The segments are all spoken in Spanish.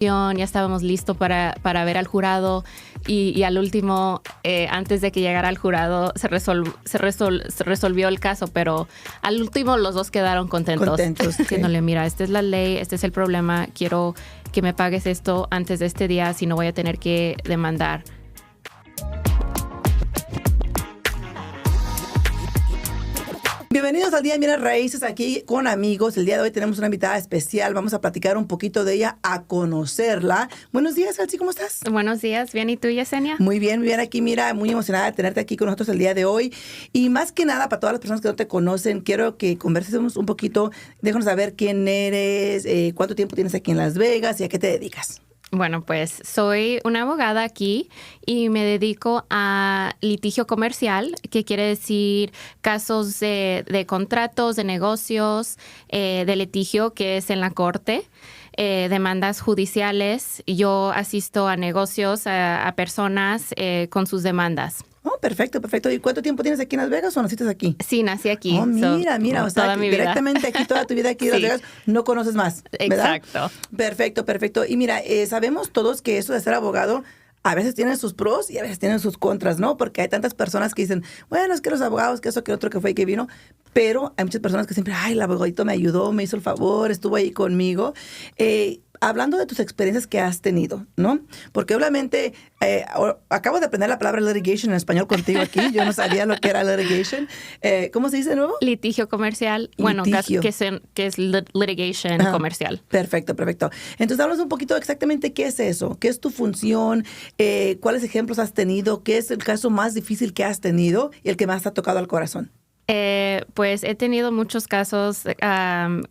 ya estábamos listos para ver al jurado y al último, antes de que llegara al jurado, se resolvió el caso, pero al último los dos quedaron contentos. Diciéndole, mira, esta es la ley, este es el problema, quiero que me pagues esto antes de este día, si no voy a tener que demandar. Bienvenidos al Día de Bienes Raíces aquí con amigos. El día de hoy tenemos una invitada especial. Vamos a platicar un poquito de ella, a conocerla. Buenos días, Elsie, ¿cómo estás? Buenos días, ¿bien? ¿Y tú, Yesenia? Muy bien aquí. Mira, muy emocionada de tenerte aquí con nosotros el día de hoy. Y más que nada, para todas las personas que no te conocen, quiero que conversemos un poquito. Déjanos saber quién eres, cuánto tiempo tienes aquí en Las Vegas y a qué te dedicas. Bueno, pues soy una abogada aquí y me dedico a litigio comercial, que quiere decir casos de contratos, de negocios, de litigio, que es en la corte, demandas judiciales. Yo asisto a negocios, a personas con sus demandas. Oh, perfecto. ¿Y cuánto tiempo tienes aquí en Las Vegas o naciste aquí? Sí, nací aquí. Oh, mira, o sea, toda mi vida. Directamente aquí, toda tu vida aquí en Sí. Las Vegas, no conoces más, ¿verdad? Exacto. Perfecto. Y mira, sabemos todos que eso de ser abogado a veces tiene sus pros y a veces tiene sus contras, ¿no? Porque hay tantas personas que dicen, bueno, es que los abogados, que eso, que otro, que fue y que vino. Pero hay muchas personas que siempre, ay, el abogadito me ayudó, me hizo el favor, estuvo ahí conmigo. Hablando de tus experiencias que has tenido, ¿no? Porque obviamente acabo de aprender la palabra litigation en español contigo aquí. Yo no sabía lo que era litigation. ¿Cómo se dice de nuevo? Litigio comercial. Bueno, que es litigation comercial. Perfecto. Entonces, háblanos un poquito exactamente qué es eso. ¿Qué es tu función? ¿Cuáles ejemplos has tenido? ¿Qué es el caso más difícil que has tenido y el que más te ha tocado al corazón? Pues he tenido muchos casos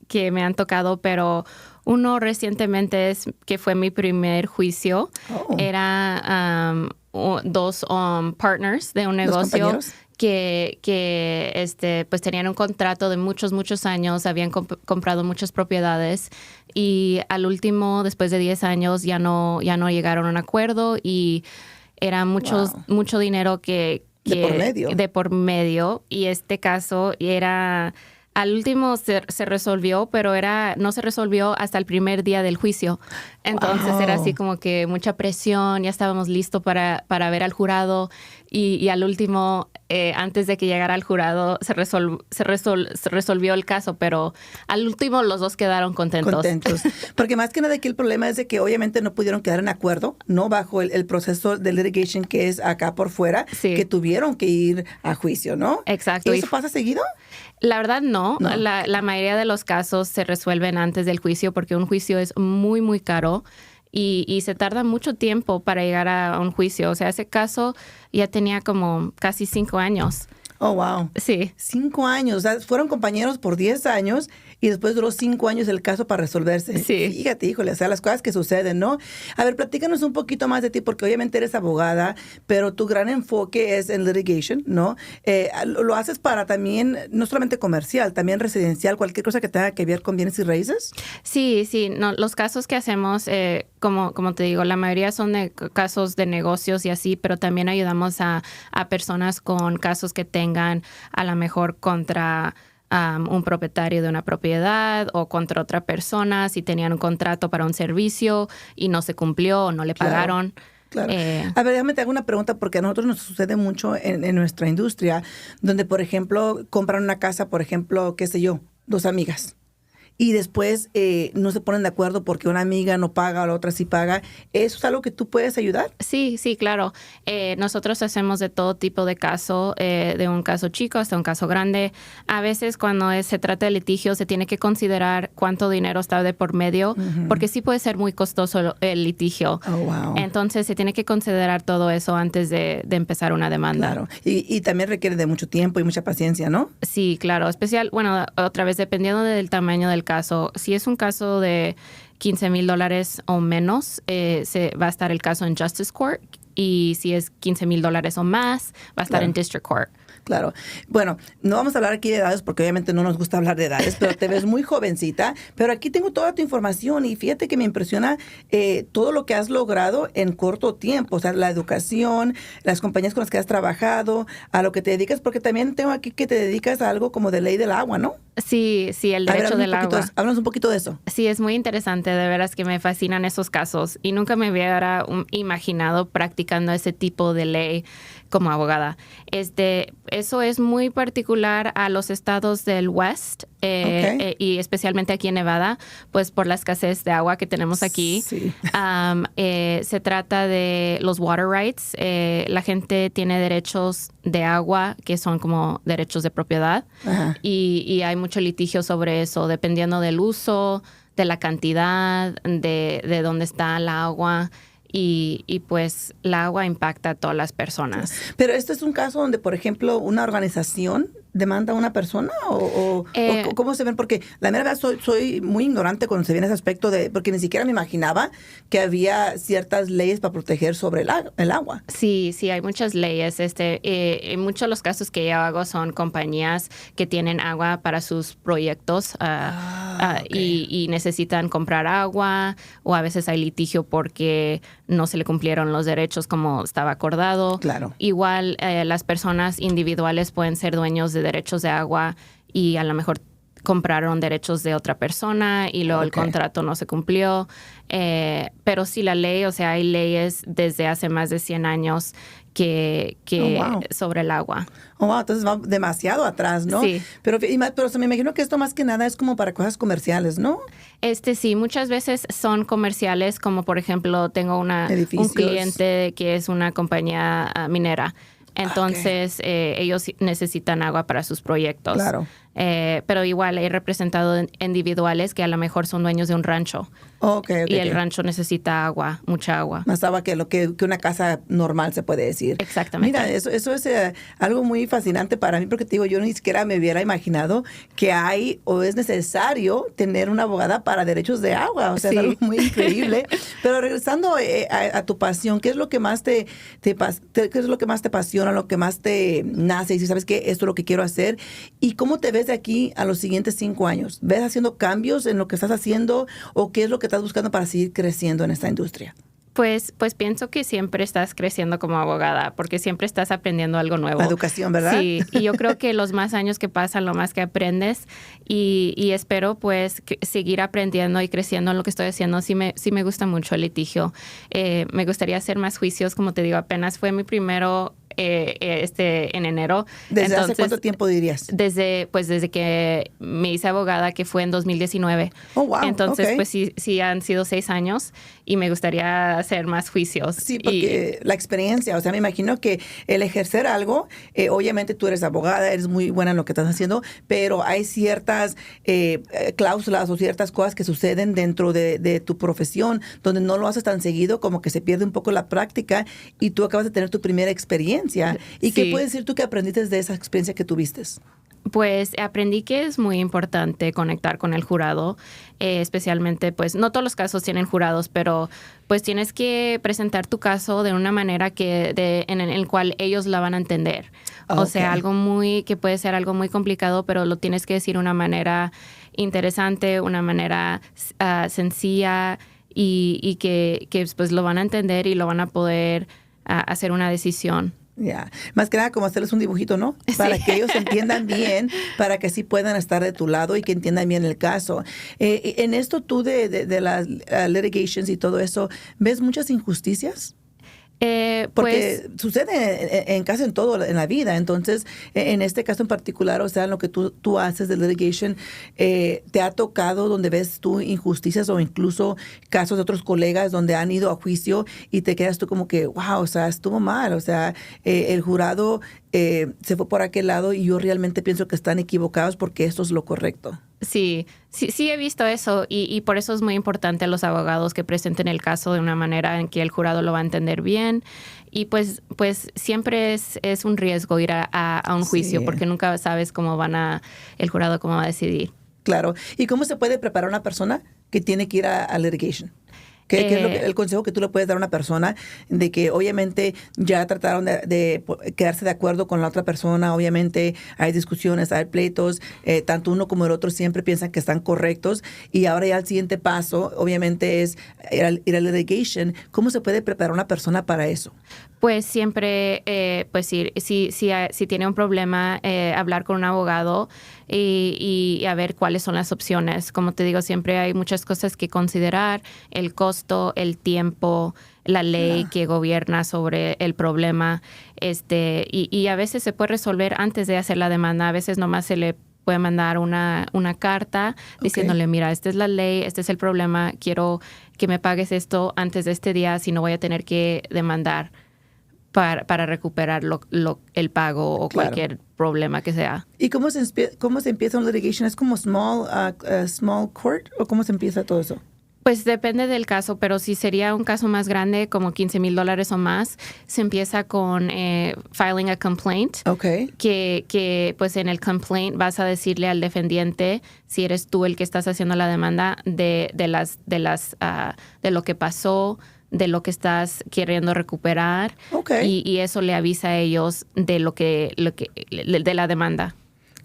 que me han tocado, pero uno recientemente que fue mi primer juicio. Oh. Era dos partners de un negocio que pues tenían un contrato de muchos años, habían comprado muchas propiedades y al último, después de 10 años, ya no llegaron a un acuerdo y era mucho dinero de por medio. Y este caso era, al último se resolvió, pero no se resolvió hasta el primer día del juicio. Entonces era así como que mucha presión, ya estábamos listos para ver al jurado y al último, antes de que llegara al jurado, se resolvió el caso, pero al último los dos quedaron contentos. Porque más que nada aquí el problema es de que obviamente no pudieron quedar en acuerdo, ¿no? Bajo el proceso de litigation que es acá por fuera, sí, que tuvieron que ir a juicio, ¿no? Exacto. ¿Y eso pasa seguido? La verdad no. La mayoría de los casos se resuelven antes del juicio porque un juicio es muy caro y se tarda mucho tiempo para llegar a un juicio. O sea, ese caso ya tenía como casi 5 años. Oh, wow. Sí. 5 años. O sea, fueron compañeros por 10 años y después duró 5 años el caso para resolverse. Sí. Fíjate, híjole, o sea, las cosas que suceden, ¿no? A ver, platícanos un poquito más de ti, porque obviamente eres abogada, pero tu gran enfoque es en litigation, ¿no? Lo haces para también, no solamente comercial, también residencial, cualquier cosa que tenga que ver con bienes y raíces. Sí. No, los casos que hacemos, como te digo, la mayoría son de casos de negocios y así, pero también ayudamos a personas con casos que tengan a lo mejor contra un propietario de una propiedad o contra otra persona, si tenían un contrato para un servicio y no se cumplió o no le pagaron. Claro. A ver, déjame te hago una pregunta, porque a nosotros nos sucede mucho en nuestra industria, donde, por ejemplo, compran una casa, por ejemplo, qué sé yo, 2 amigas. Y después no se ponen de acuerdo porque una amiga no paga o la otra sí paga. ¿Eso es algo que tú puedes ayudar? Sí, claro. Nosotros hacemos de todo tipo de caso, de un caso chico hasta un caso grande. A veces cuando se trata de litigio se tiene que considerar cuánto dinero está de por medio, porque sí puede ser muy costoso el litigio. Oh, wow. Entonces se tiene que considerar todo eso antes de empezar una demanda. Claro. Y también requiere de mucho tiempo y mucha paciencia, ¿no? Sí, claro. Otra vez, dependiendo del tamaño del caso. Si es un caso de $15,000 o menos, va a estar el caso en Justice Court. Y si es $15,000 o más, va a estar en District Court. Claro. Bueno, no vamos a hablar aquí de edades porque obviamente no nos gusta hablar de edades, pero te ves muy jovencita. Pero aquí tengo toda tu información y fíjate que me impresiona todo lo que has logrado en corto tiempo. O sea, la educación, las compañías con las que has trabajado, a lo que te dedicas, porque también tengo aquí que te dedicas a algo como de ley del agua, ¿no? Sí, sí, el derecho del agua. Háblanos un poquito de eso. Sí, es muy interesante, de veras que me fascinan esos casos y nunca me hubiera imaginado practicando ese tipo de ley como abogada. Eso es muy particular a los estados del West y especialmente aquí en Nevada, pues por la escasez de agua que tenemos aquí. Sí. Se trata de los water rights. La gente tiene derechos de agua que son como derechos de propiedad y hay mucho litigio sobre eso, dependiendo del uso, de la cantidad, de dónde está el agua. Y pues el agua impacta a todas las personas. Pero este es un caso donde, por ejemplo, una organización demanda a una persona o cómo se ven, porque la mera verdad soy muy ignorante cuando se viene ese aspecto porque ni siquiera me imaginaba que había ciertas leyes para proteger sobre el agua. Sí, hay muchas leyes. Muchos de los casos que yo hago son compañías que tienen agua para sus proyectos y necesitan comprar agua, o a veces hay litigio porque no se le cumplieron los derechos como estaba acordado. Claro. Igual las personas individuales pueden ser dueños de derechos de agua y a lo mejor compraron derechos de otra persona y luego el contrato no se cumplió. Pero sí, la ley, o sea, hay leyes desde hace más de 100 años que sobre el agua. Oh, wow, entonces va demasiado atrás, ¿no? Sí. Pero me imagino que esto más que nada es como para cosas comerciales, ¿no? Sí, muchas veces son comerciales, como por ejemplo, tengo un cliente que es una compañía minera. Entonces, ellos necesitan agua para sus proyectos. Claro. Pero igual he representado individuales que a lo mejor son dueños de un rancho. Y el rancho necesita agua, mucha agua. Más agua que una casa normal, se puede decir. Exactamente. Mira, eso es algo muy fascinante para mí, porque te digo, yo ni siquiera me hubiera imaginado que hay o es necesario tener una abogada para derechos de agua. O sea, es algo muy increíble. Pero regresando a tu pasión, ¿qué es lo que más qué es lo que más te apasiona, lo que más te nace? Y si sabes que esto es lo que quiero hacer. ¿Y cómo te ves de aquí a los siguientes 5 años? ¿Ves haciendo cambios en lo que estás haciendo o qué es lo que estás buscando para seguir creciendo en esta industria? Pues pienso que siempre estás creciendo como abogada, porque siempre estás aprendiendo algo nuevo. La educación, ¿verdad? Sí, y yo creo que los más años que pasan, lo más que aprendes, y espero pues seguir aprendiendo y creciendo en lo que estoy haciendo. Sí me gusta mucho el litigio. Me gustaría hacer más juicios, como te digo, apenas fue mi primero en enero. ¿Desde hace cuánto tiempo dirías? Desde que me hice abogada, que fue en 2019. Oh, wow. Entonces, pues sí han sido 6 años y me gustaría hacer más juicios. Sí, porque la experiencia, o sea, me imagino que el ejercer algo, obviamente tú eres abogada, eres muy buena en lo que estás haciendo, pero hay ciertas cláusulas o ciertas cosas que suceden dentro de tu profesión donde no lo haces tan seguido, como que se pierde un poco la práctica y tú acabas de tener tu primera experiencia. ¿Y qué puedes decir tú que aprendiste de esa experiencia que tuviste? Pues aprendí que es muy importante conectar con el jurado, especialmente, pues no todos los casos tienen jurados, pero pues tienes que presentar tu caso de una manera en el cual ellos la van a entender. O sea, que puede ser algo muy complicado, pero lo tienes que decir de una manera interesante, una manera sencilla y que pues lo van a entender y lo van a poder hacer una decisión. Ya, más que nada como hacerles un dibujito, ¿no? Para que ellos entiendan bien, para que sí puedan estar de tu lado y que entiendan bien el caso. En esto tú de las litigations y todo eso, ¿ves muchas injusticias? Porque pues, sucede en casi en todo en la vida. Entonces, en este caso en particular, o sea, en lo que tú haces de litigation, ¿te ha tocado donde ves tú injusticias o incluso casos de otros colegas donde han ido a juicio y te quedas tú como que, wow, o sea, estuvo mal, o sea, el jurado se fue por aquel lado y yo realmente pienso que están equivocados porque esto es lo correcto? Sí he visto eso y por eso es muy importante a los abogados que presenten el caso de una manera en que el jurado lo va a entender bien y pues siempre es un riesgo ir a un juicio porque nunca sabes el jurado cómo va a decidir. Claro. ¿Y cómo se puede preparar una persona que tiene que ir a litigation? ¿Qué es el consejo que tú le puedes dar a una persona de que obviamente ya trataron de quedarse de acuerdo con la otra persona? Obviamente hay discusiones, hay pleitos, tanto uno como el otro siempre piensan que están correctos y ahora ya el siguiente paso obviamente es ir al litigation. ¿Cómo se puede preparar una persona para eso? Pues siempre, pues si tiene un problema, hablar con un abogado y a ver cuáles son las opciones. Como te digo, siempre hay muchas cosas que considerar, el costo, el tiempo, la ley que gobierna sobre el problema, y a veces se puede resolver antes de hacer la demanda. A veces nomás se le puede mandar una carta diciéndole, mira, esta es la ley, este es el problema, quiero que me pagues esto antes de este día, si no voy a tener que demandar para recuperar el pago o cualquier problema que sea. ¿Y cómo se empieza un litigation? ¿Es como small court o cómo se empieza todo eso? Pues depende del caso, pero si sería un caso más grande, como $15,000 o más, se empieza con filing a complaint. Okay. Que pues en el complaint vas a decirle al defendiente, si eres tú el que estás haciendo la demanda, de lo que pasó, de lo que estás queriendo recuperar. Okay. Y eso le avisa a ellos de de la demanda.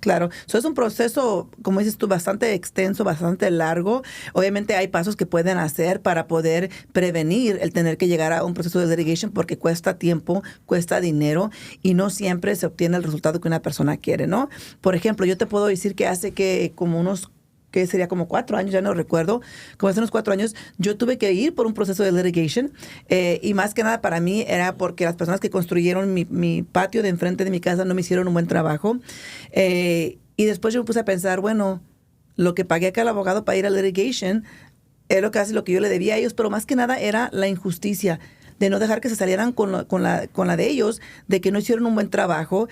Claro, eso es un proceso, como dices tú, bastante extenso, bastante largo. Obviamente hay pasos que pueden hacer para poder prevenir el tener que llegar a un proceso de litigation porque cuesta tiempo, cuesta dinero y no siempre se obtiene el resultado que una persona quiere, ¿no? Por ejemplo, yo te puedo decir que hace que sería como 4 años, ya no recuerdo, como hace unos 4 años, yo tuve que ir por un proceso de litigation y más que nada para mí era porque las personas que construyeron mi patio de enfrente de mi casa no me hicieron un buen trabajo y después yo me puse a pensar, bueno, lo que pagué acá al abogado para ir al litigation es casi lo que yo le debía a ellos, pero más que nada era la injusticia de no dejar que se salieran con la de ellos, de que no hicieron un buen trabajo,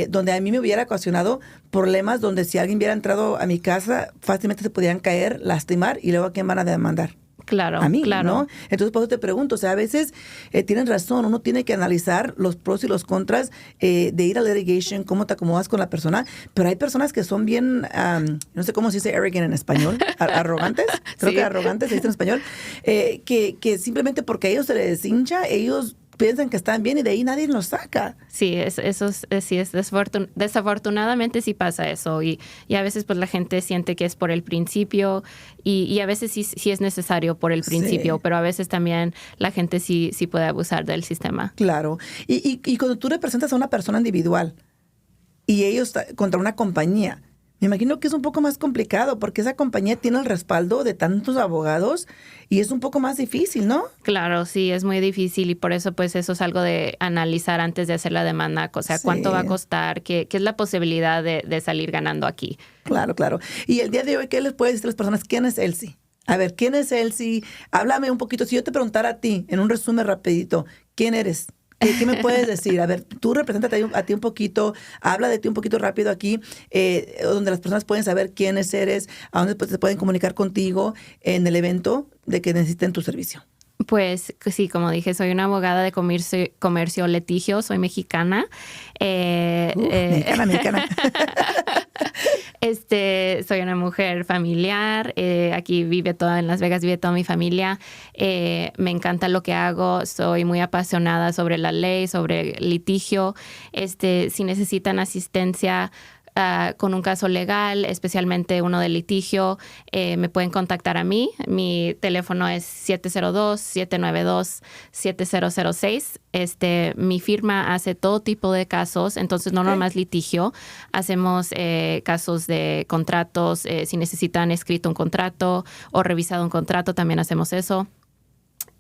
donde a mí me hubiera ocasionado problemas donde si alguien hubiera entrado a mi casa, fácilmente se podían caer, lastimar y luego ¿a quién van a demandar? Claro, a mí, claro. ¿no? Entonces, por eso te pregunto, o sea, a veces tienen razón, uno tiene que analizar los pros y los contras de ir a litigation, cómo te acomodas con la persona, pero hay personas que son bien, no sé cómo se dice arrogant en español, arrogantes, creo que arrogantes se dice en español, que simplemente porque a ellos se les hincha, ellos piensan que están bien y de ahí nadie los saca. Sí, desafortunadamente sí pasa eso y a veces pues la gente siente que es por el principio y a veces sí es necesario por el principio, pero a veces también la gente sí puede abusar del sistema. Claro. Y cuando tú representas a una persona individual y ellos contra una compañía, me imagino que es un poco más complicado porque esa compañía tiene el respaldo de tantos abogados y es un poco más difícil, ¿no? Claro, sí, es muy difícil y por eso pues eso es algo de analizar antes de hacer la demanda, o sea, cuánto va a costar, qué es la posibilidad de salir ganando aquí. Claro, claro. Y el día de hoy, ¿qué les puedes decir a las personas? ¿Quién es Elsie? A ver, ¿quién es Elsie? Háblame un poquito. Si yo te preguntara a ti, en un resumen rapidito, ¿quién eres? ¿Qué me puedes decir? A ver, tú represéntate a ti un poquito, habla de ti un poquito rápido aquí, donde las personas pueden saber quiénes eres, a dónde se pueden comunicar contigo en el evento de que necesiten tu servicio. Pues sí, como dije, soy una abogada de comercio litigio, soy mexicana. Mexicana. Soy una mujer familiar, aquí en Las Vegas vive toda mi familia. Me encanta lo que hago, soy muy apasionada sobre la ley, sobre litigio. Si necesitan asistencia con un caso legal, especialmente uno de litigio, me pueden contactar a mí. Mi teléfono es 702-792-7006. Mi firma hace todo tipo de casos, entonces no nomás litigio. Hacemos casos de contratos, si necesitan escrito un contrato o revisado un contrato, también hacemos eso.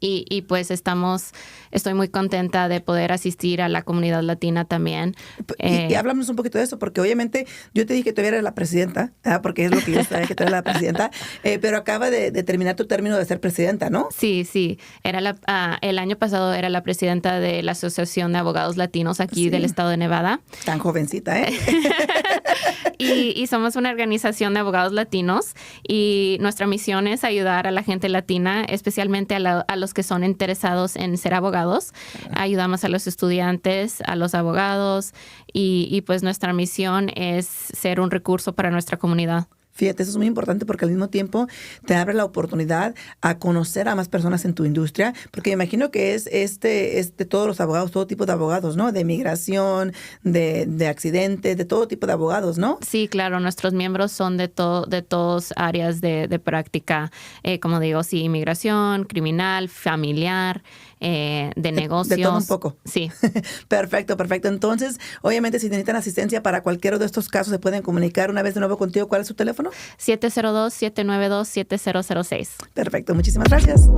Y pues estoy muy contenta de poder asistir a la comunidad latina también. Y háblanos un poquito de eso, porque obviamente yo te dije que tú eres la presidenta, porque es lo que yo sabía que tú eres la presidenta, pero acaba de terminar tu término de ser presidenta, ¿no? Sí. El año pasado era la presidenta de la Asociación de Abogados Latinos aquí del estado de Nevada. Tan jovencita, ¿eh? Y somos una organización de abogados latinos y nuestra misión es ayudar a la gente latina, especialmente a los que son interesados en ser abogados. Ayudamos a los estudiantes, a los abogados y pues nuestra misión es ser un recurso para nuestra comunidad. Fíjate, eso es muy importante porque al mismo tiempo te abre la oportunidad a conocer a más personas en tu industria, porque me imagino que es todos los abogados, todo tipo de abogados, ¿no? De migración, de accidentes, de todo tipo de abogados, ¿no? Sí, claro, nuestros miembros son de todas áreas de práctica, como digo, sí, inmigración, criminal, familiar, de negocios. De todo un poco. Sí. Perfecto, perfecto. Entonces, obviamente, si necesitan asistencia para cualquiera de estos casos, se pueden comunicar una vez de nuevo contigo. ¿Cuál es su teléfono? 702-792-7006. Perfecto, muchísimas gracias.